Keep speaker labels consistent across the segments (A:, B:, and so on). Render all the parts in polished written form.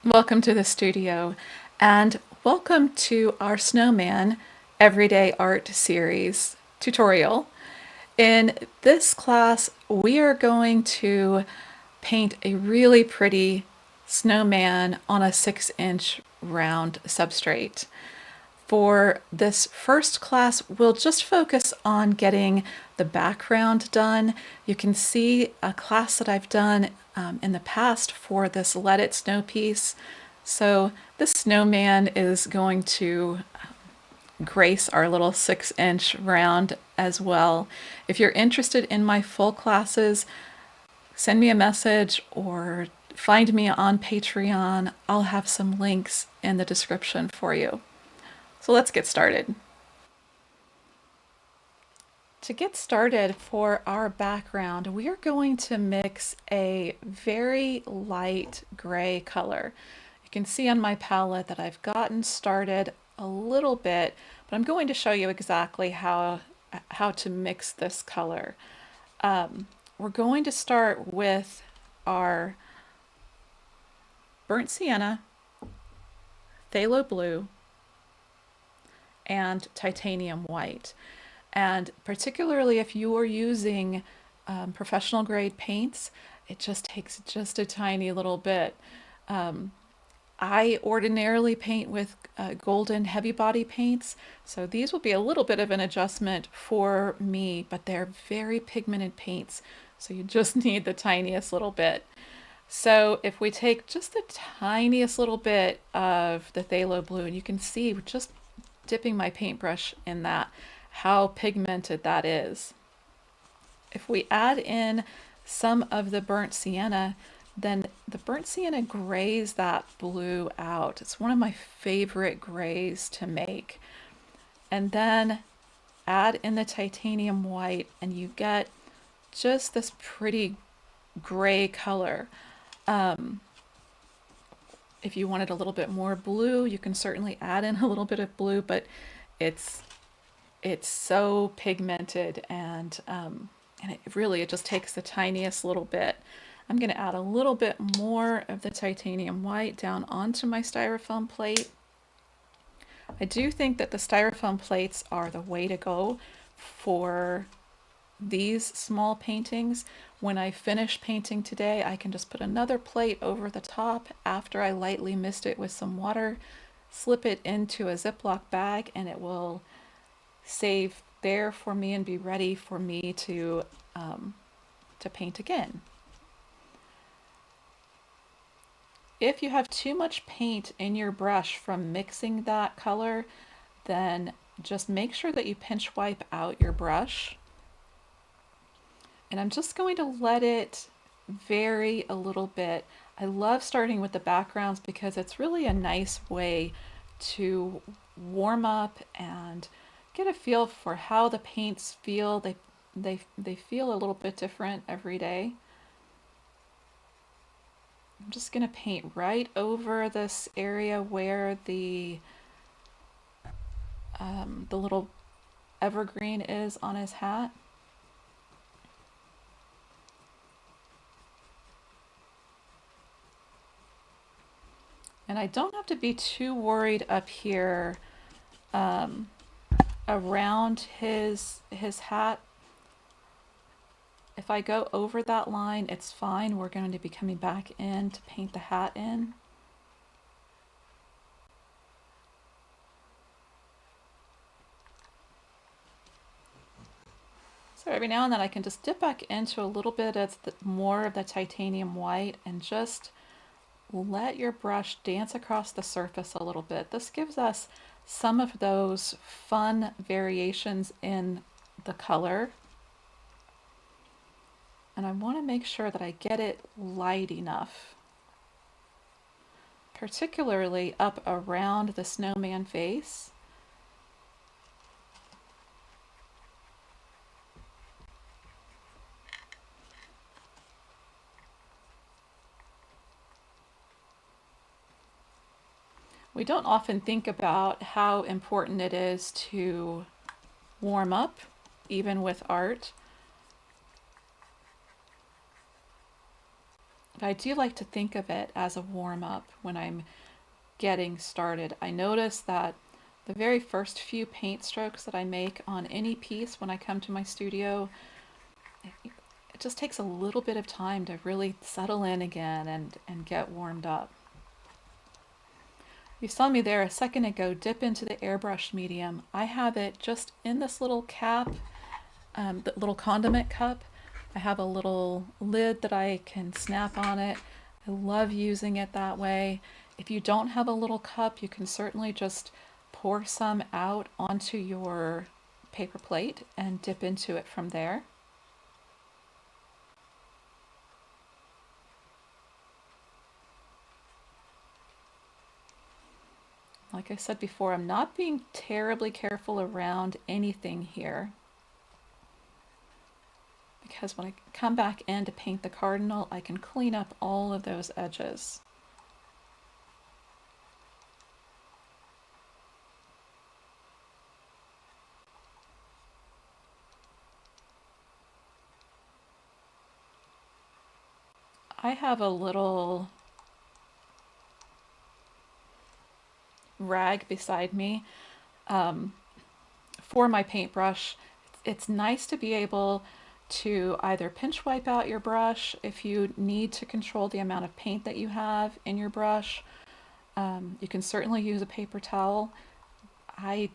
A: Welcome to the studio and welcome to our Snowman Everyday Art Series tutorial. In this class, we are going to paint a really pretty snowman on a 6-inch round substrate. For this first class, we'll just focus on getting the background done. You can see a class that I've done in the past for this Let It Snow piece. So this snowman is going to grace our little 6-inch round as well. If you're interested in my full classes, send me a message or find me on Patreon. I'll have some links in the description for you. So let's get started. To get started for our background, we are going to mix a very light gray color. You can see on my palette that I've gotten started a little bit, but I'm going to show you exactly how to mix this color. We're going to start with our burnt sienna, phthalo blue, and titanium white. And particularly if you are using professional grade paints, it just takes just a tiny little bit. I ordinarily paint with golden heavy body paints, so these will be a little bit of an adjustment for me, but they're very pigmented paints, so you just need the tiniest little bit. So if we take just the tiniest little bit of the phthalo blue, and you can see just dipping my paintbrush in that, how pigmented that is. If we add in some of the burnt sienna, then the burnt sienna grays that blue out. It's one of my favorite grays to make. And then add in the titanium white and you get just this pretty gray color. If you wanted a little bit more blue, you can certainly add in a little bit of blue, but it's so pigmented and it just takes the tiniest little bit. I'm going to add a little bit more of the titanium white down onto my styrofoam plate. I do think that the styrofoam plates are the way to go for these small paintings. When I finish painting today, I can just put another plate over the top after I lightly mist it with some water, slip it into a Ziploc bag, and it will save there for me and be ready for me to paint again. If you have too much paint in your brush from mixing that color, then just make sure that you pinch wipe out your brush. And I'm just going to let it vary a little bit. I love starting with the backgrounds because it's really a nice way to warm up and get a feel for how the paints feel. They feel a little bit different every day. I'm just going to paint right over this area where the little evergreen is on his hat. And I don't have to be too worried up here around his hat. If I go over that line, it's fine. We're going to be coming back in to paint the hat in. So every now and then I can just dip back into a little bit of more of the titanium white and just let your brush dance across the surface a little bit. This gives us some of those fun variations in the color. And I want to make sure that I get it light enough, particularly up around the snowman face. We don't often think about how important it is to warm up, even with art. But I do like to think of it as a warm-up when I'm getting started. I notice that the very first few paint strokes that I make on any piece when I come to my studio, it just takes a little bit of time to really settle in again and get warmed up. You saw me there a second ago dip into the airbrush medium. I have it just in this little cap, the little condiment cup. I have a little lid that I can snap on it. I love using it that way. If you don't have a little cup, you can certainly just pour some out onto your paper plate and dip into it from there. Like I said before, I'm not being terribly careful around anything here, because when I come back in to paint the cardinal, I can clean up all of those edges. I have a little rag beside me for my paintbrush. It's nice to be able to either pinch wipe out your brush if you need to control the amount of paint that you have in your brush. You can certainly use a paper towel. I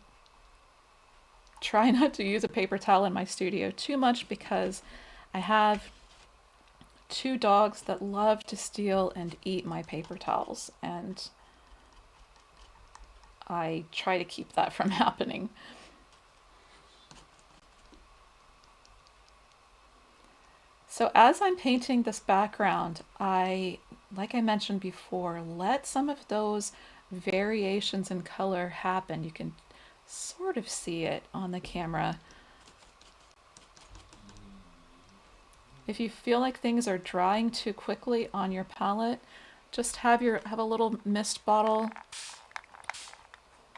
A: try not to use a paper towel in my studio too much because I have two dogs that love to steal and eat my paper towels, and I try to keep that from happening. So as I'm painting this background, like I mentioned before, let some of those variations in color happen. You can sort of see it on the camera. If you feel like things are drying too quickly on your palette, just have a little mist bottle,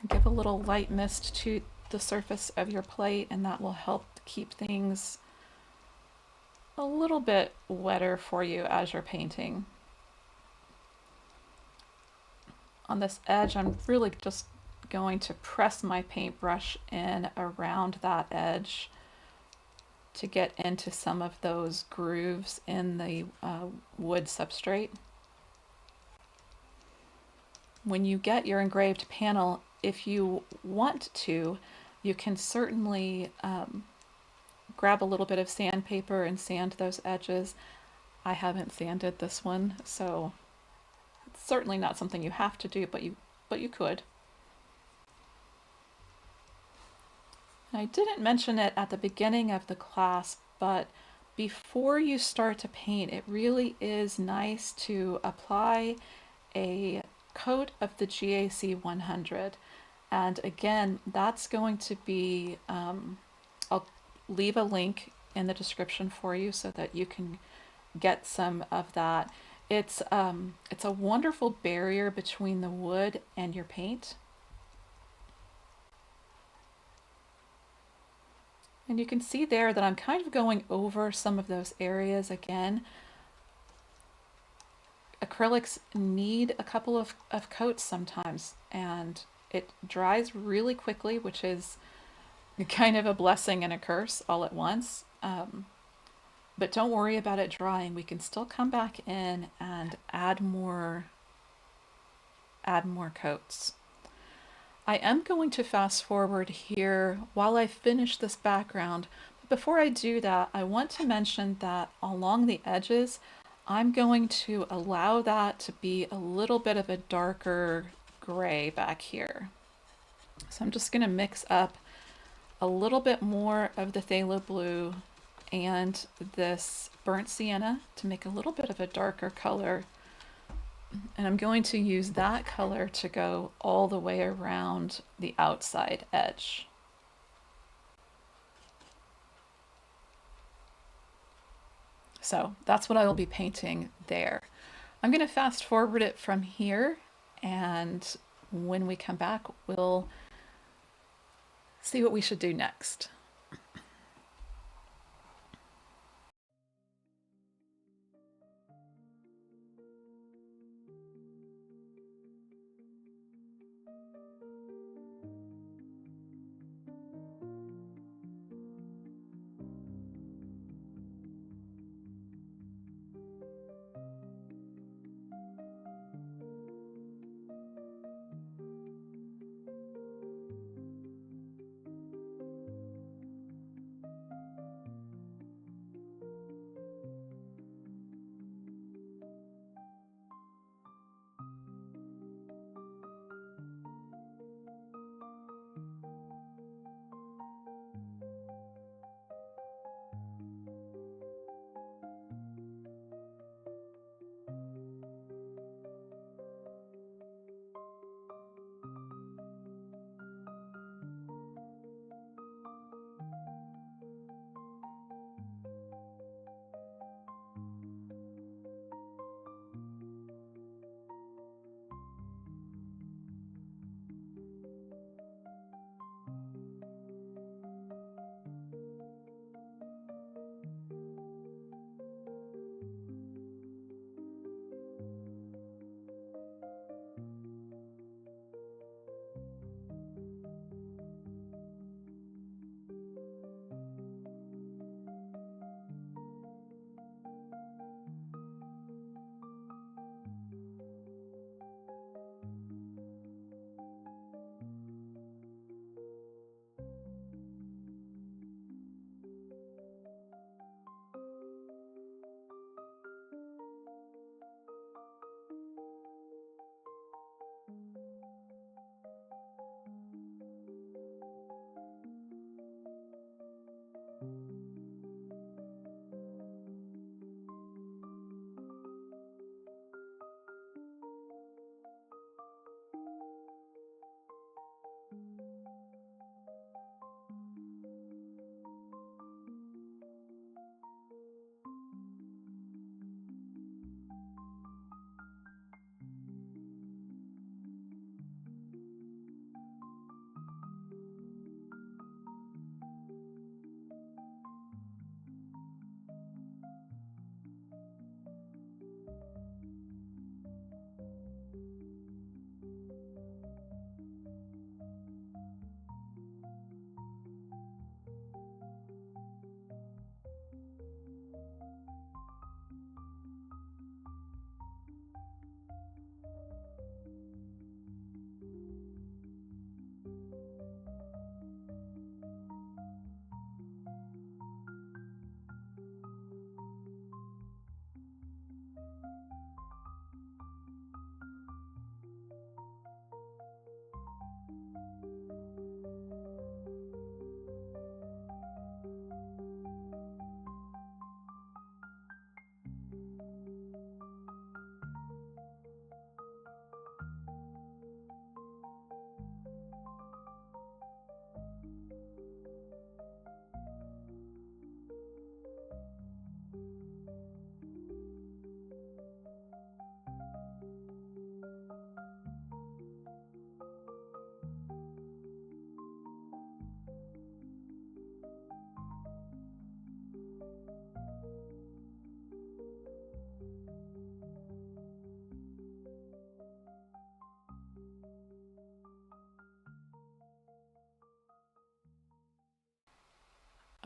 A: give a little light mist to the surface of your plate, and that will help keep things a little bit wetter for you as you're painting. On this edge, I'm really just going to press my paintbrush in around that edge to get into some of those grooves in the wood substrate. When you get your engraved panel, if you want to, you can certainly grab a little bit of sandpaper and sand those edges. I haven't sanded this one, so it's certainly not something you have to do, but you could. I didn't mention it at the beginning of the class, but before you start to paint, it really is nice to apply a coat of the GAC 100. And again, that's going to be, I'll leave a link in the description for you so that you can get some of that. It's a wonderful barrier between the wood and your paint. And you can see there that I'm kind of going over some of those areas again. Acrylics need a couple of coats sometimes, and it dries really quickly, which is kind of a blessing and a curse all at once. But don't worry about it drying. We can still come back in and add more coats. I am going to fast forward here while I finish this background. But before I do that, I want to mention that along the edges, I'm going to allow that to be a little bit of a darker gray back here. So I'm just going to mix up a little bit more of the phthalo blue and this burnt sienna to make a little bit of a darker color. And I'm going to use that color to go all the way around the outside edge. So that's what I will be painting there. I'm going to fast forward it from here, and when we come back, we'll see what we should do next.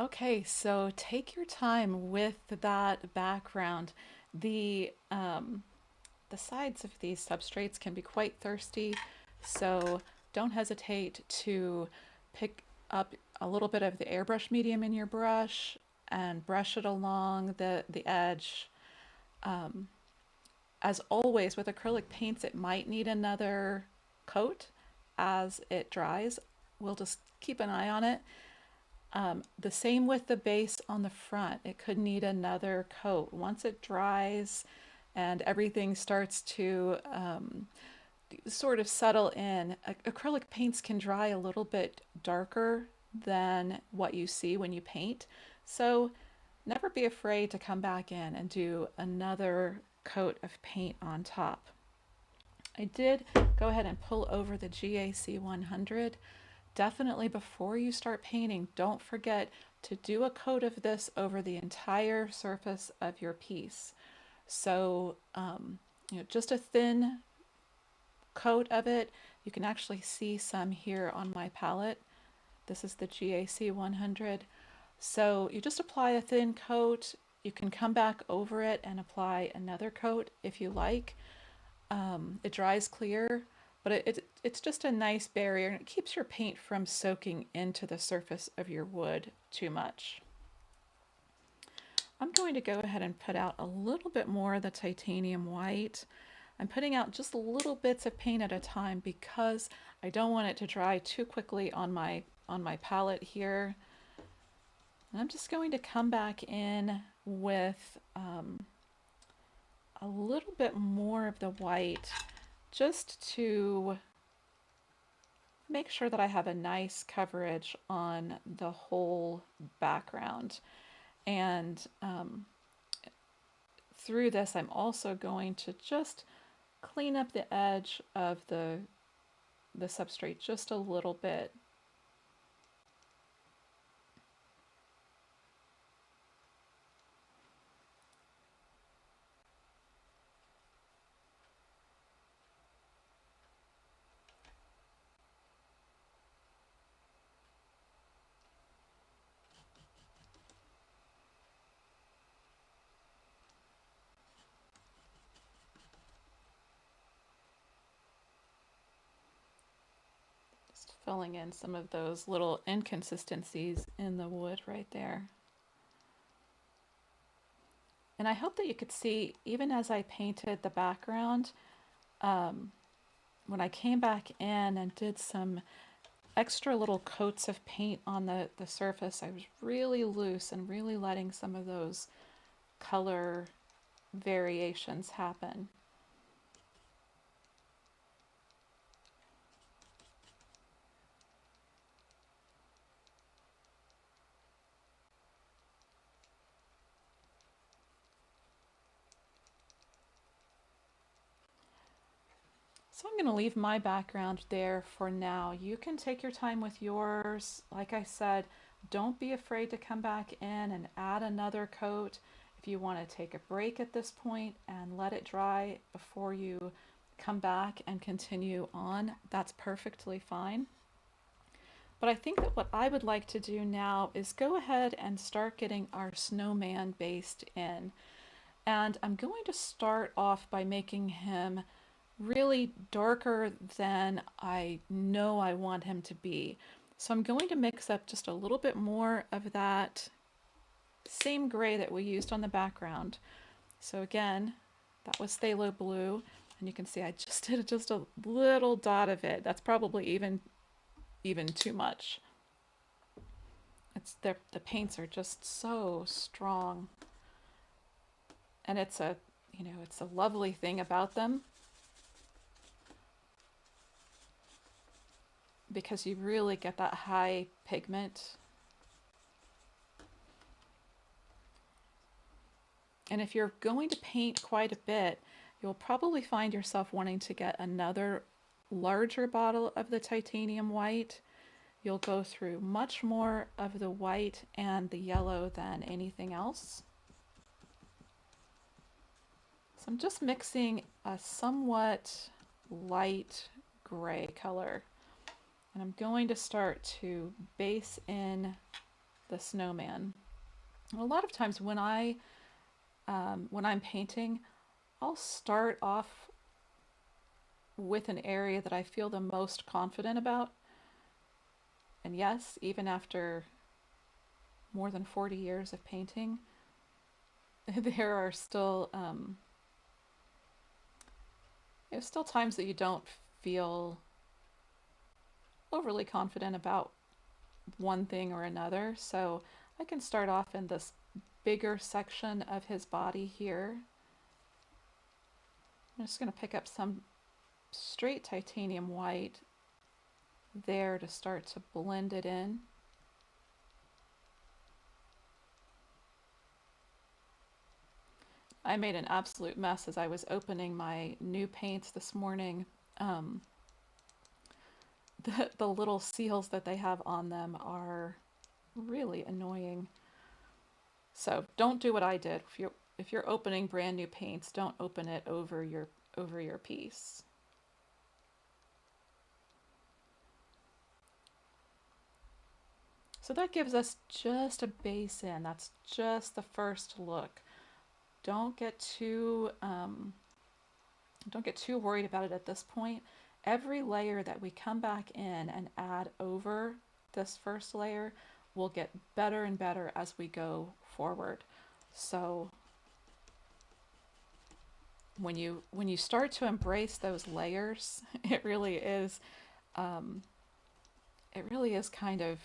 A: Okay, so take your time with that background. The the sides of these substrates can be quite thirsty, so don't hesitate to pick up a little bit of the airbrush medium in your brush and brush it along the edge. Um, as always, with acrylic paints, it might need another coat as it dries. We'll just keep an eye on it. The same with the base on the front. It could need another coat. Once it dries and everything starts to sort of settle in, acrylic paints can dry a little bit darker than what you see when you paint. So never be afraid to come back in and do another coat of paint on top. I did go ahead and pull over the GAC 100. Definitely before you start painting, don't forget to do a coat of this over the entire surface of your piece. So, just a thin coat of it. You can actually see some here on my palette. This is the GAC 100. So you just apply a thin coat. You can come back over it and apply another coat if you like. It dries clear, but it's just a nice barrier and it keeps your paint from soaking into the surface of your wood too much. I'm going to go ahead and put out a little bit more of the titanium white. I'm putting out just little bits of paint at a time because I don't want it to dry too quickly on my palette here. And I'm just going to come back in with a little bit more of the white just to make sure that I have a nice coverage on the whole background. And through this, I'm also going to just clean up the edge of the substrate just a little bit. Just filling in some of those little inconsistencies in the wood right there. And I hope that you could see, even as I painted the background, um, when I came back in and did some extra little coats of paint on the surface, I was really loose and really letting some of those color variations happen. So I'm going to leave my background there for now. You can take your time with yours. Like I said, don't be afraid to come back in and add another coat. If you want to take a break at this point and let it dry before you come back and continue on, that's perfectly fine. But I think that what I would like to do now is go ahead and start getting our snowman based in. And I'm going to start off by making him really darker than I know I want him to be. So I'm going to mix up just a little bit more of that same gray that we used on the background. So again, that was phthalo blue, and you can see I just did just a little dot of it. That's probably even too much. It's the paints are just so strong, and it's a lovely thing about them because you really get that high pigment. And if you're going to paint quite a bit, you'll probably find yourself wanting to get another larger bottle of the titanium white. You'll go through much more of the white and the yellow than anything else. So I'm just mixing a somewhat light gray color. And I'm going to start to base in the snowman. And a lot of times when I'm painting, I'll start off with an area that I feel the most confident about. And yes, even after more than 40 years of painting, there are still there's still times that you don't feel overly confident about one thing or another. So I can start off in this bigger section of his body here. I'm just going to pick up some straight titanium white there to start to blend it in. I made an absolute mess as I was opening my new paints this morning. Um, the little seals that they have on them are really annoying. So don't do what I did. If you're opening brand new paints, don't open it over your piece. So that gives us just a base in. That's just the first look. Don't get too don't get too worried about it at this point. Every layer that we come back in and add over this first layer will get better and better as we go forward. So when you start to embrace those layers, um, it really is kind of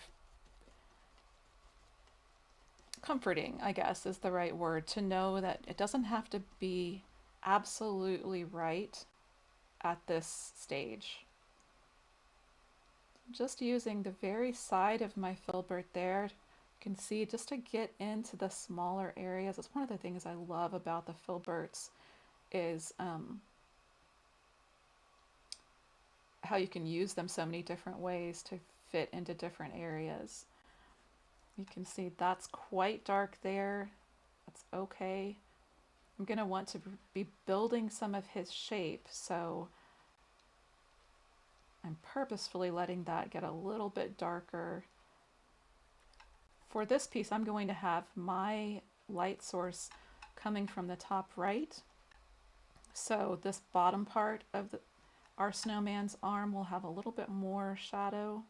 A: comforting, I guess is the right word, to know that it doesn't have to be absolutely right at this stage. Just using the very side of my filbert there, you can see just to get into the smaller areas. That's one of the things I love about the filberts is how you can use them so many different ways to fit into different areas. You can see that's quite dark there. That's okay. I'm going to want to be building some of his shape, so I'm purposefully letting that get a little bit darker. For this piece, I'm going to have my light source coming from the top right. So this bottom part of our snowman's arm will have a little bit more shadow.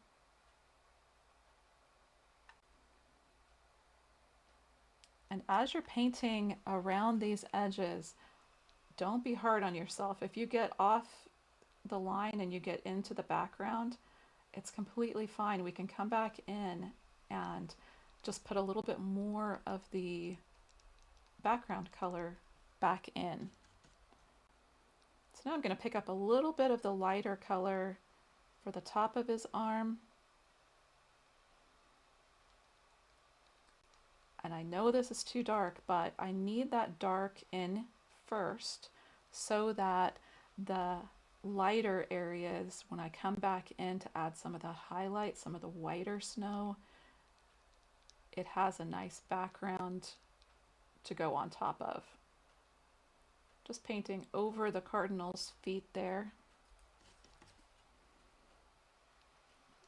A: And as you're painting around these edges, don't be hard on yourself. If you get off the line and you get into the background, it's completely fine. We can come back in and just put a little bit more of the background color back in. So now I'm going to pick up a little bit of the lighter color for the top of his arm. And I know this is too dark, but I need that dark in first so that the lighter areas, when I come back in to add some of the highlights, some of the whiter snow, it has a nice background to go on top of. Just painting over the cardinal's feet there.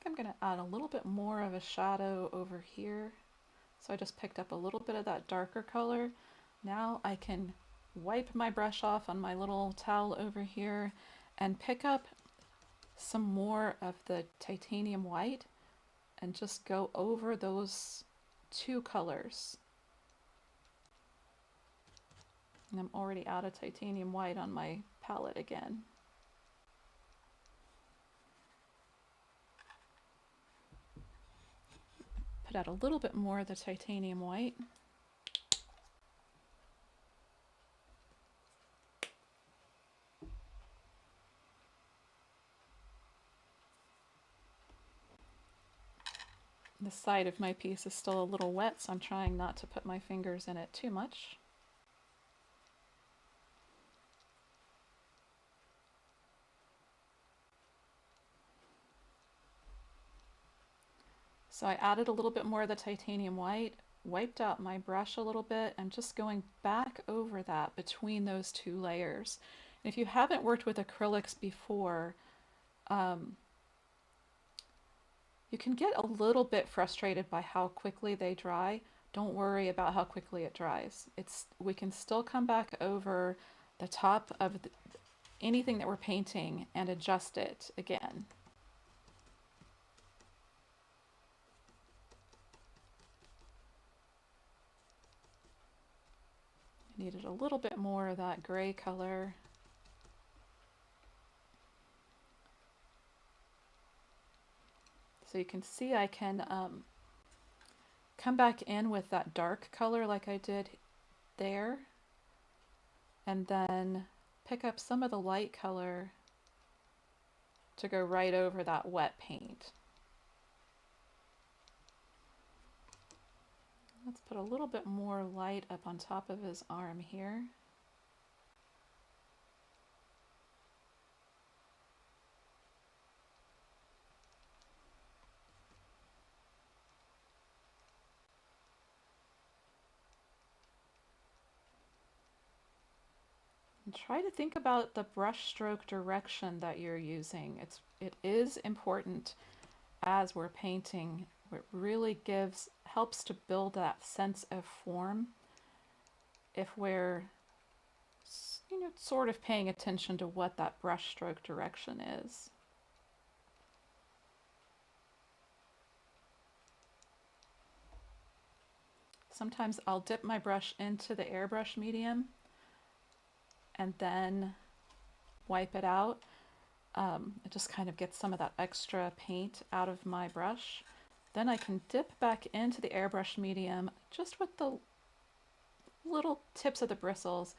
A: I'm going to add a little bit more of a shadow over here. So I just picked up a little bit of that darker color. Now I can wipe my brush off on my little towel over here and pick up some more of the titanium white and just go over those two colors. And I'm already out of titanium white on my palette again. Put out a little bit more of the titanium white. The side of my piece is still a little wet, so I'm trying not to put my fingers in it too much. So I added a little bit more of the titanium white, wiped out my brush a little bit, and just going back over that between those two layers. And if you haven't worked with acrylics before, um, You can get a little bit frustrated by how quickly they dry. Don't worry about how quickly it dries. We can still come back over the top of anything that we're painting and adjust it again. I needed a little bit more of that gray color. So you can see I can come back in with that dark color like I did there, and then pick up some of the light color to go right over that wet paint. Let's put a little bit more light up on top of his arm here. And try to think about the brush stroke direction that you're using. It is important as we're painting. It really helps to build that sense of form if we're sort of paying attention to what that brush stroke direction is. Sometimes I'll dip my brush into the airbrush medium and then wipe it out. It just kind of gets some of that extra paint out of my brush. Then I can dip back into the airbrush medium just with the little tips of the bristles,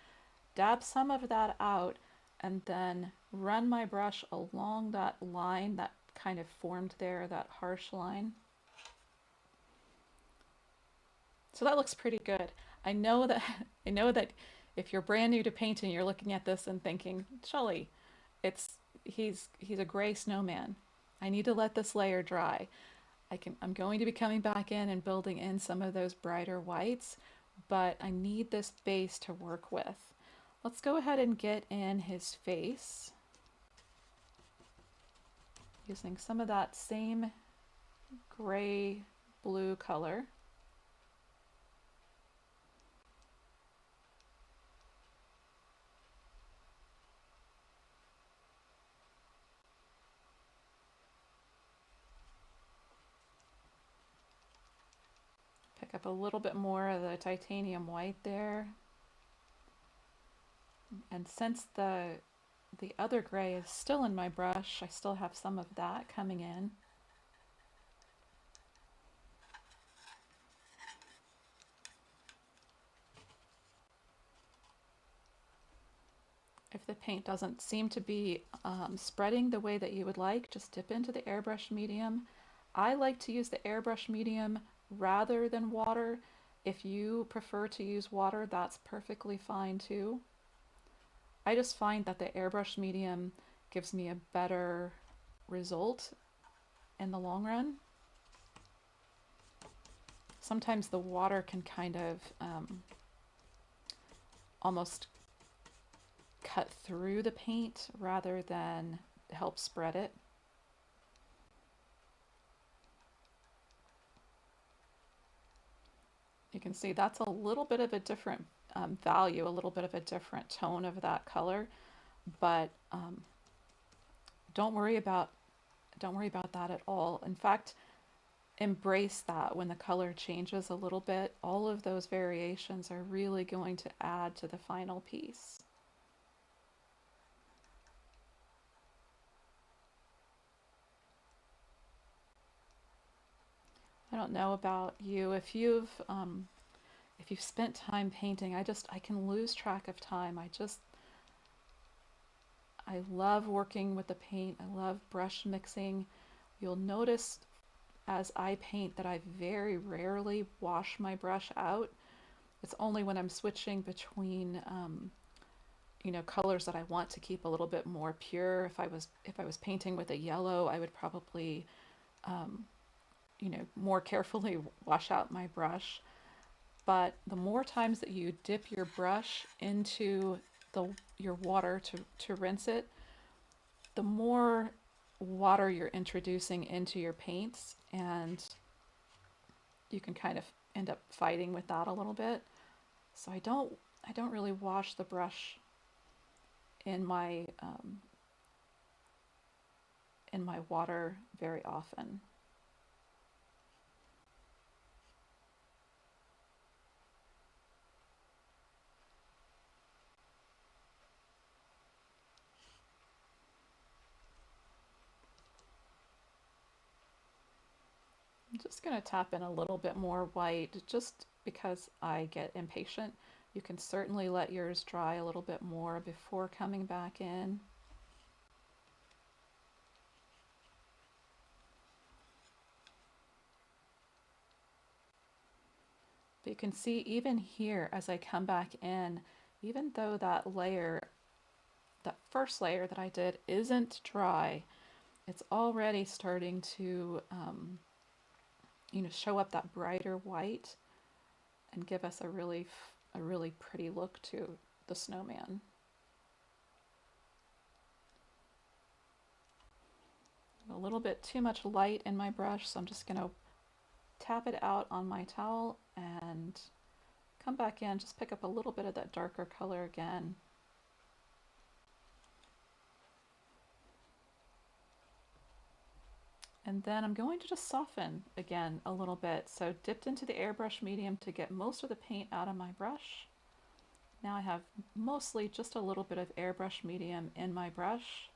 A: dab some of that out, and then run my brush along that line that kind of formed there, that harsh line. So that looks pretty good. I know that I know that if you're brand new to painting, you're looking at this and thinking, Shelly, he's a gray snowman. I need to let this layer dry. I'm going to be coming back in and building in some of those brighter whites, but I need this base to work with. Let's go ahead and get in his face using some of that same gray blue color. Pick up a little bit more of the titanium white there. And since the other gray is still in my brush, I still have some of that coming in. If the paint doesn't seem to be spreading the way that you would like, just dip into the airbrush medium. I like to use the airbrush medium rather than water. If you prefer to use water, that's perfectly fine too. I just find that the airbrush medium gives me a better result in the long run. Sometimes the water can kind of almost cut through the paint rather than help spread it. You can see that's a little bit of a different value, a little bit of a different tone of that color, but don't worry about that at all. In fact, embrace that when the color changes a little bit. All of those variations are really going to add to the final piece. I don't know about you. If you've spent time painting, I can lose track of time. I love working with the paint. I love brush mixing. You'll notice as I paint that I very rarely wash my brush out. It's only when I'm switching between colors that I want to keep a little bit more pure. If I was painting with a yellow, I would probably more carefully wash out my brush. But the more times that you dip your brush into your water to rinse it, the more water you're introducing into your paints, and you can kind of end up fighting with that a little bit. So I don't really wash the brush in my water very often. I'm just going to tap in a little bit more white just because I get impatient. You can certainly let yours dry a little bit more before coming back in. But you can see even here as I come back in, even though that layer, that first layer that I did isn't dry, it's already starting to show up that brighter white and give us a really pretty look to the snowman. A little bit too much light in my brush, so I'm just going to tap it out on my towel and come back in, just pick up a little bit of that darker color again. And then I'm going to just soften again a little bit. So dipped into the airbrush medium to get most of the paint out of my brush. Now I have mostly just a little bit of airbrush medium in my brush.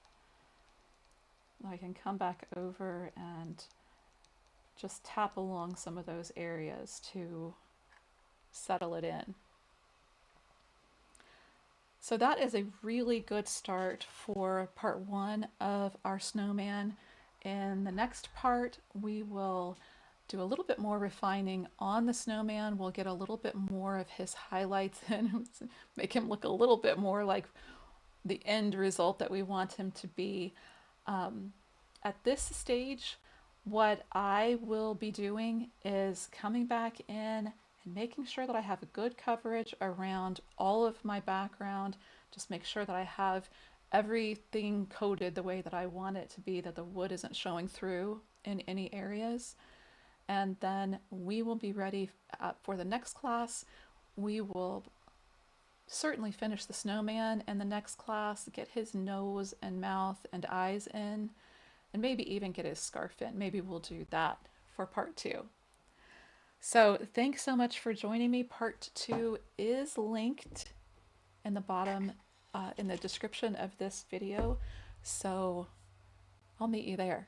A: I can come back over and just tap along some of those areas to settle it in. So that is a really good start for part one of our snowman. In the next part, we will do a little bit more refining on the snowman. We'll get a little bit more of his highlights in, make him look a little bit more like the end result that we want him to be. At this stage, what I will be doing is coming back in and making sure that I have a good coverage around all of my background. Just make sure that I have everything coated the way that I want it to be, that the wood isn't showing through in any areas. And then we will be ready for the next class. We will certainly finish the snowman in the next class, get his nose and mouth and eyes in, and maybe even get his scarf in. Maybe we'll do that for part two. So thanks so much for joining me. Part two is linked in the bottom, in the description of this video. So I'll meet you there.